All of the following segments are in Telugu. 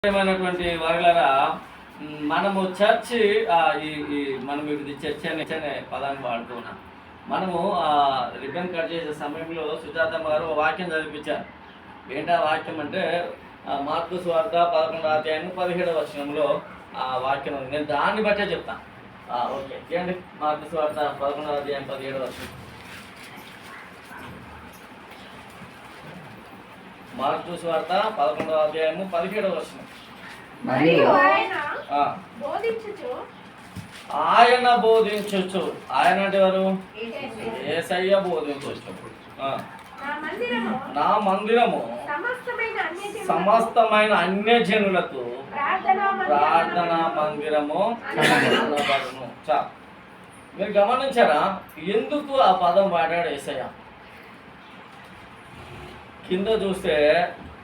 ఏమైనటువంటి వారులారా, మనము చర్చి మనం ఇది చర్చ్ అనే పదాన్ని వాడుతున్నాం. మనము రిబ్బన్ కట్ చేసే సమయంలో సుజాతమ్మ గారు వాక్యం చదివించారు. ఏంటా వాక్యం అంటే మార్కు సువార్త 11వ అధ్యాయం 17వ వచనంలో ఆ వాక్యం ఉంది. నేను దాన్ని బట్టే చెప్తాను. ఓకే చేయండి. మార్కు సువార్త 11వ అధ్యాయం 17వ వచనం. మార్కు సువార్త 11వ అధ్యాయము 17వ వచనం. ఆయన బోధించొచ్చు. ఆయన అంటే ఎవరు? యేసయ్య బోధించొచ్చు. నా మందిరము సమస్తమైన అన్యజనులకు ప్రార్థనా మందిరము అనబడును. మీరు గమనించారా ఎందుకు ఆ పదం వాడాడు యేసయ్య? కింద చూస్తే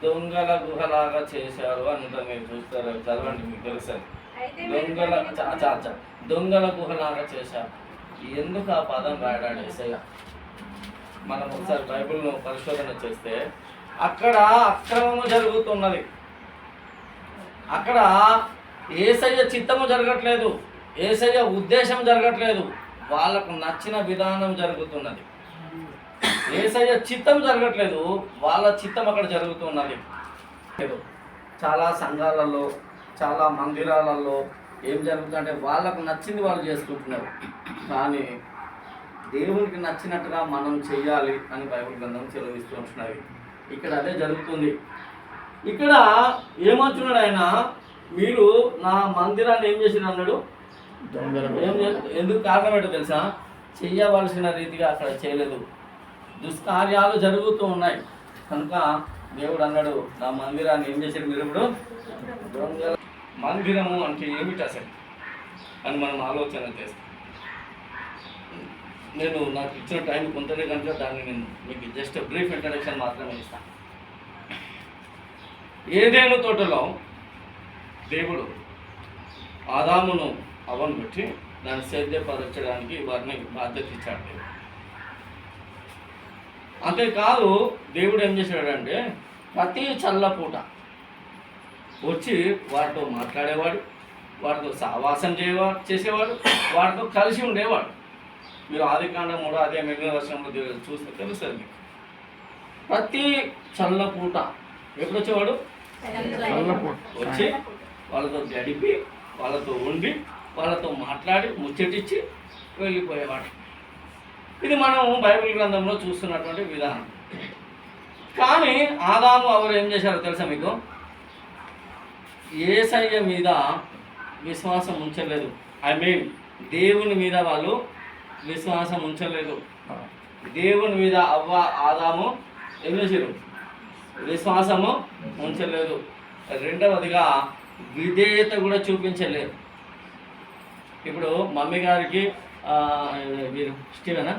దొంగల గుహలాగా చేశారు అని ఉంటుంది. మీరు చూస్తారు, చదవండి, మీకు తెలుస్తుంది. దొంగల గుహలాగా చేశారు. ఎందుకు ఆ పదం వాడాడు యేసయ్య? మనం ఒకసారి బైబిల్ను పరిశోధన చేస్తే అక్కడ అక్రమము జరుగుతున్నది. అక్కడ యేసయ్య చిత్తము జరగట్లేదు, యేసయ్య ఉద్దేశం జరగట్లేదు, వాళ్ళకు నచ్చిన విధానం జరుగుతున్నది. యేసయ్య చిత్తం జరగట్లేదు, వాళ్ళ చిత్తం అక్కడ జరుగుతున్నది. చాలా సంఘాలలో, చాలా మందిరాలలో ఏం జరుగుతుందంటే వాళ్ళకు నచ్చింది వాళ్ళు చేసుకుంటున్నారు. కానీ దేవునికి నచ్చినట్టుగా మనం చెయ్యాలి అని బైబిల్ గ్రంథం సెలవిస్తూ ఉంటున్నది. ఇక్కడ అదే జరుగుతుంది. ఇక్కడ ఏమంటున్నాడు ఆయన? మీరు నా మందిరాన్ని ఏం చేసిన అన్నాడు. ఎందుకు కారణం ఏంటో తెలుసా? చెయ్యవలసిన రీతిగా అక్కడ చేయలేదు, దుష్కార్యాలు జరుగుతూ ఉన్నాయి. కనుక దేవుడు అన్నాడు, నా మందిరాన్ని ఏం చేశారు మీరు? ఇప్పుడు దొంగల మందిరము అంటే ఏమిటి అసలు అని మనం ఆలోచన చేస్తాం. నేను నాకు ఇచ్చిన టైం కొంతనే కనుక దాన్ని నేను మీకు జస్ట్ బ్రీఫ్ ఇంట్రడక్షన్ మాత్రమే ఇస్తాను. ఏదేను తోటలో దేవుడు ఆదామును అవను పెట్టి దాన్ని సేద్యపరచడానికి వారిని బాధ్యత ఇచ్చాడు దేవుడు. అంతేకాదు దేవుడు ఏం చేశాడంటే ప్రతి చల్లపూట వచ్చి వాటితో మాట్లాడేవాడు, వాటితో సహవాసం చేసేవాడు, వాటితో కలిసి ఉండేవాడు. మీరు ఆదికాండం 3వ అధ్యాయం 8వ వచనంలో చూస్తే తెలుస్తుంది మీకు. ప్రతి చల్లపూట ఎప్పుడు వచ్చేవాడు? వచ్చి వాళ్ళతో గడిపి, వాళ్ళతో ఉండి, వాళ్ళతో మాట్లాడి ముచ్చటిచ్చి వెళ్ళిపోయేవాడు. ఇది మనం బైబిల్ గ్రంథంలో చూస్తున్నటువంటి విధానం. కానీ ఆదాము అవరు ఏం చేశారో తెలుసా మీకు? యేసయ్య మీద విశ్వాసం ఉంచలేదు. దేవుని మీద వాళ్ళు విశ్వాసం ఉంచలేదు. దేవుని మీద ఆదాము ఏం చేశారు? విశ్వాసము ఉంచలేదు. రెండవదిగా విధేయత కూడా చూపించలేదు. ఇప్పుడు మమ్మీ గారికి మీరు స్టీవెనా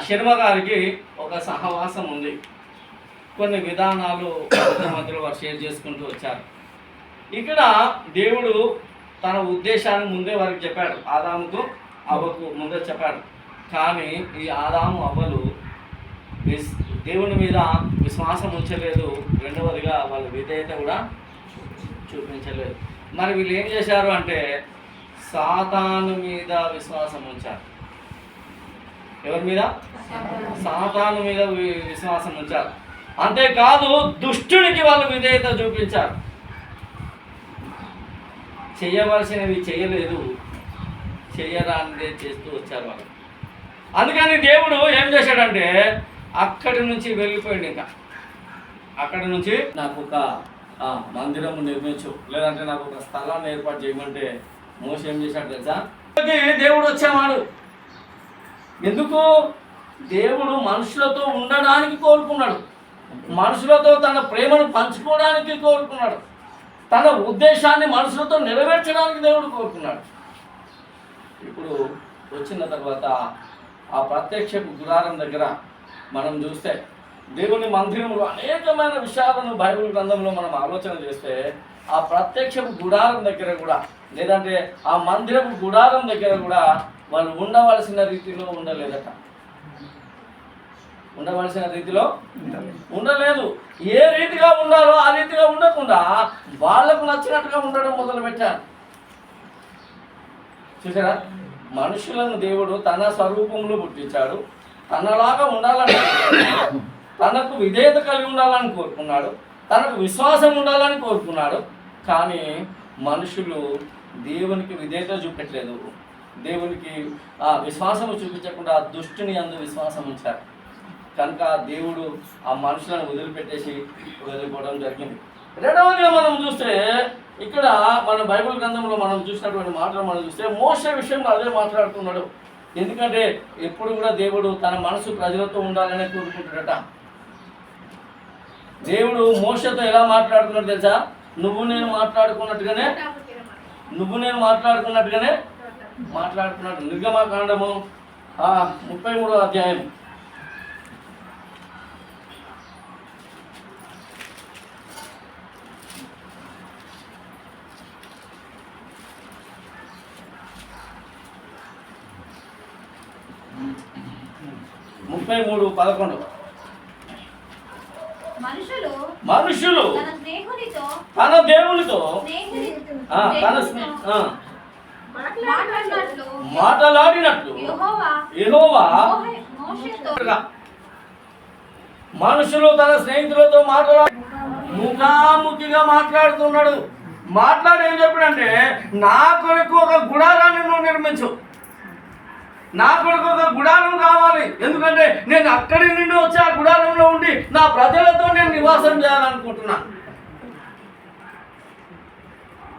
శర్మ గారికి ఒక సహవాసం ఉంది. కొన్ని విధానాలు మధ్యలో వారు షేర్ చేసుకుంటూ వచ్చారు. ఇక్కడ దేవుడు తన ఉద్దేశాన్ని ముందే వారికి చెప్పాడు, ఆదాముకు అవ్వకు ముందే చెప్పాడు. కానీ ఈ ఆదాము అవ్వలు దేవుని మీద విశ్వాసం ఉంచలేదు. రెండవదిగా వాళ్ళ విధేయత కూడా చూపించలేదు. మరి వీళ్ళు ఏం చేశారు అంటే సాతాను మీద విశ్వాసం ఉంచారు. ఎవరి మీద? సాతాను మీద విశ్వాసం ఉంచారు. అంతేకాదు దుష్టునికి వాళ్ళు విధేయత చూపించారు. చేయవలసినవి చేయలేదు, చేయరానిదే చేస్తూ వచ్చారు వాళ్ళు. అందుకని దేవుడు ఏం చేశాడంటే అక్కడి నుంచి వెళ్ళిపోయాడు. ఇంకా అక్కడి నుంచి నాకు ఒక మందిరం నిర్మించు, లేదంటే నాకు ఒక స్థలాన్ని ఏర్పాటు చేయమంటే మోషే ఏం చేశాడు తెలుసా? దేవుడు వచ్చేవాడు. ఎందుకు? దేవుడు మనుషులతో ఉండడానికి కోరుకున్నాడు, మనుషులతో తన ప్రేమను పంచుకోవడానికి కోరుకున్నాడు, తన ఉద్దేశాన్ని మనుషులతో నెరవేర్చడానికి దేవుడు కోరుకున్నాడు. ఇప్పుడు వచ్చిన తర్వాత ఆ ప్రత్యక్ష గుడారం దగ్గర మనం చూస్తే దేవుని మందిరంలో అనేకమైన విషయాలను బైబిల్ గ్రంథంలో మనం ఆలోచన చేస్తే ఆ ప్రత్యక్ష గుడారం దగ్గర కూడా, లేదంటే ఆ మందిరపు గుడారం దగ్గర కూడా వాళ్ళు ఉండవలసిన రీతిలో ఉండలేదట. ఉండవలసిన రీతిలో ఉండలేదు. ఏ రీతిగా ఉండాలో ఆ రీతిగా ఉండకుండా వాళ్ళకు నచ్చినట్టుగా ఉండడం మొదలుపెట్టారు. చూసారా, మనుషులను దేవుడు తన స్వరూపంలో పుట్టించాడు, తనలాగా ఉండాలని కోరుకున్నాడు, తనకు విధేయత కలిగి ఉండాలని కోరుకున్నాడు, తనకు విశ్వాసం ఉండాలని కోరుకున్నాడు. కానీ మనుషులు దేవునికి విధేయత చూపెట్టలేదు, దేవునికి ఆ విశ్వాసము చూపించకుండా దుష్టుని అందు విశ్వాసం ఉంచారు. కనుక దేవుడు ఆ మనుషులను వదిలిపెట్టేసి వదిలిపోవడం జరిగింది. రెండవదిగా మనం చూస్తే ఇక్కడ మన బైబిల్ గ్రంథంలో మనం చూసినటువంటి మాటలు మనం చూస్తే మోషే విషయంలో అదే మాట్లాడుతున్నాడు. ఎందుకంటే ఎప్పుడు కూడా దేవుడు తన మనసు ప్రజలతో ఉండాలనే కోరుకుంటాడట. దేవుడు మోషేతో ఎలా మాట్లాడుతున్నాడు తెలుసా? నువ్వు నేను మాట్లాడుకున్నట్టుగానే మాట్లాడుతున్నాడు. నిర్గమకాండము 33వ అధ్యాయం. మనుషులు తన దేవునితో మాట్లాడినట్లు యెహోవా మనుషులు తన స్నేహితులతో ముఖాముఖిగా మాట్లాడుతున్నాడు. మాట్లాడి ఏం చెప్పాడంటే, నా కొరకు ఒక గుడారాన్ని నువ్వు నిర్మించు, నా కొరకు ఒక గుడారం కావాలి. ఎందుకంటే నేను అక్కడి నుండి వచ్చి ఆ గుడారంలో ఉండి నా ప్రజలతో నేను నివాసం చేయాలనుకుంటున్నా.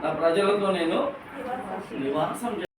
నా ప్రజలతో నేను నివాసం